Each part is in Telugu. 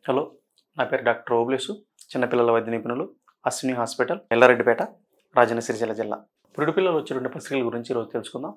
హలో, నా పేరు డాక్టర్ ఓబులేసు. చిన్నపిల్లల వైద్య నిపుణులు, అశ్విని హాస్పిటల్, ఎల్లారెడ్డిపేట, రాజన్న సిరిసిల్ల జిల్లా. పురుడు పిల్లలు వచ్చేటువంటి పరిస్థితుల గురించి ఈరోజు తెలుసుకుందాం.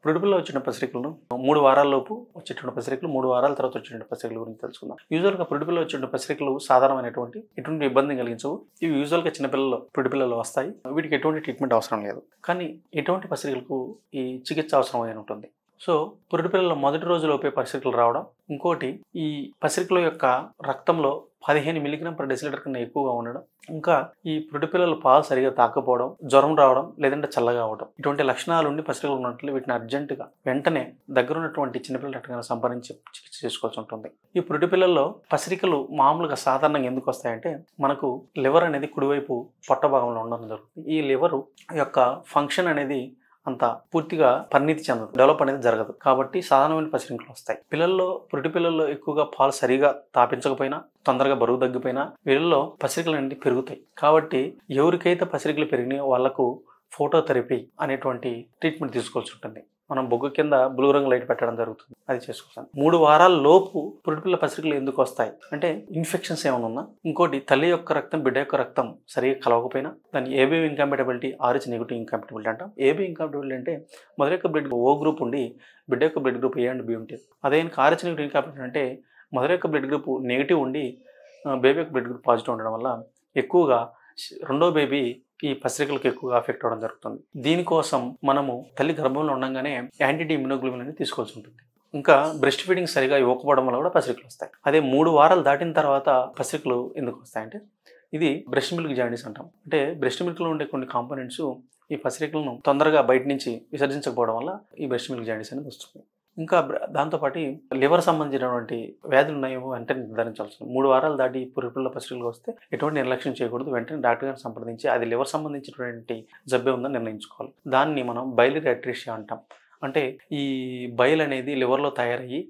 పురుడు పిల్లలు వచ్చిన పసిరికలను 3 వారాల్లోపు వచ్చేటువంటి పసిరికలు, 3 వారాల తర్వాత వచ్చేటువంటి పసిరికల గురించి తెలుసుకుందాం. యూజువల్గా పురుడు పిల్లలు వచ్చేటువంటి పసిరికలు సాధారణమైనటువంటి ఎటువంటి ఇబ్బంది కలిగించవు. ఇవి యూజువల్గా చిన్నపిల్లలు పురుడు పిల్లలు వస్తాయి. వీటికి ఎటువంటి ట్రీట్మెంట్ అవసరం లేదు. కానీ ఎటువంటి పసిరికలకు ఈ చికిత్స అవసరమై ఉంటుంది. సో పురుడు పిల్లల మొదటి రోజులోపే పసిరికలు రావడం, ఇంకోటి ఈ పసిరికల యొక్క రక్తంలో 15 mg/dL కన్నా ఎక్కువగా ఉండడం, ఇంకా ఈ పురుడు పిల్లలు పాలు సరిగా తాకపోవడం, జ్వరం రావడం, లేదంటే చల్లగా అవడం, ఇటువంటి లక్షణాలు ఉండి పసిరికలు ఉన్నట్లు వీటిని అర్జెంటుగా వెంటనే దగ్గరున్నటువంటి చిన్నపిల్లల డాక్టర్ని సంప్రదించి చికిత్స చేసుకోవాల్సి ఉంటుంది. ఈ పురుడు పిల్లల్లో పసిరికలు మామూలుగా సాధారణంగా ఎందుకు వస్తాయంటే, మనకు లివర్ అనేది కుడివైపు పొట్ట భాగంలో ఉండడం జరుగుతుంది. ఈ లివర్ యొక్క ఫంక్షన్ అనేది అంత పూర్తిగా పరిణితి చెందదు, డెవలప్ అనేది జరగదు. కాబట్టి సాధారణమైన పసిరికలు వస్తాయి. పిల్లల్లో పురుటి పిల్లల్లో ఎక్కువగా పాలు సరిగా తాపించకపోయినా, తొందరగా బరువు తగ్గిపోయినా వీళ్ళలో పసిరికలు అనేది పెరుగుతాయి. కాబట్టి ఎవరికైతే పసిరికలు పెరిగినాయో వాళ్లకు ఫోటోథెరపీ అనేటువంటి ట్రీట్మెంట్ తీసుకోవాల్సి ఉంటుంది. మనం బొగ్గు కింద బ్లూ రంగు లైట్ పెట్టడం జరుగుతుంది. అది చేసుకోవాలి. 3 వారాల లోపు పురుటిపిల్ల పసిరికలు ఎందుకు వస్తాయి అంటే, ఇన్ఫెక్షన్స్ ఏమైనా ఉన్నా, ఇంకోటి తల్లి యొక్క రక్తం బిడ్డ యొక్క రక్తం సరిగా కలవకపోయినా, దాన్ని ఏబీ ఇంకాంపాటబిలిటీ, RH నెగిటివ్ ఇంకాంపాటబిలిటీ అంటాం. ఏబీ ఇంకాంపాటబిలిటీ అంటే మదర్ యొక్క బ్లడ్ O గ్రూప్ ఉండి బిడ్డ యొక్క blood group A and B ఉంటుంది. అదే RH నెగిటివ్ ఇంకాంపాటబిలిటీ అంటే మదర్ యొక్క బ్లడ్ గ్రూప్ నెగిటివ్ ఉండి బేబీ యొక్క బ్లడ్ గ్రూప్ పాజిటివ్ ఉండడం వల్ల ఎక్కువగా రెండో బేబీ ఈ పసిరికలకు ఎక్కువగా అఫెక్ట్ అవ్వడం జరుగుతుంది. దీనికోసం మనము తల్లి గర్భంలో ఉండగానే యాంటీ ఇమ్యునోగ్లోబులిన్ అనేది తీసుకోవాల్సి ఉంటుంది. ఇంకా బ్రెస్ట్ ఫీడింగ్ సరిగా ఇవ్వకపోవడం వల్ల కూడా పసిరికలు వస్తాయి. అదే 3 వారాలు దాటిన తర్వాత పసిరికలు ఎందుకు వస్తాయంటే, ఇది బ్రెస్ట్ మిల్క్ జాండీస్ అంటాం. అంటే బ్రెస్ట్ మిల్క్లో ఉండే కొన్ని కాంపోనెంట్స్ ఈ పసిరికలను తొందరగా బయట నుంచి విసర్జించకపోవడం వల్ల ఈ బ్రెస్ట్ మిల్క్ జాండీస్ అనేది వస్తుంది. ఇంకా దాంతోపాటు లివర్ సంబంధించినటువంటి వ్యాధులు ఉన్నాయో వెంటనే నిర్ధారించాల్సి ఉంటుంది. 3 వారాలు దాటి పురుపిల్ల పసిరికలు వస్తే ఎటువంటి నిర్లక్ష్యం చేయకూడదు. వెంటనే డాక్టర్ గారిని సంప్రదించి అది లివర్ సంబంధించినటువంటి జబ్బే ఉందని నిర్ణయించుకోవాలి. దాన్ని మనం బైలియరీ అట్రీషియా అంటాం. అంటే ఈ బైల్ అనేది లివర్లో తయారయ్యి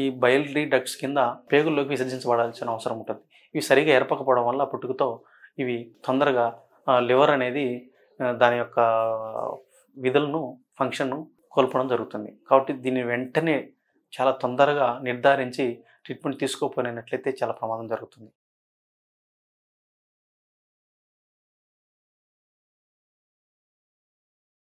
ఈ బైలరీ డక్ట్స్ కింద పేగుల్లోకి విసర్జించబడాల్సిన అవసరం ఉంటుంది. ఇవి సరిగా ఏర్పకపోవడం వల్ల పుట్టుకతో ఇవి తొందరగా లివర్ అనేది దాని యొక్క విధులను, ఫంక్షన్ను కోల్పోవడం జరుగుతుంది. కాబట్టి దీన్ని వెంటనే చాలా తొందరగా నిర్ధారించి ట్రీట్మెంట్ తీసుకోకపోయినట్లయితే చాలా ప్రమాదం జరుగుతుంది.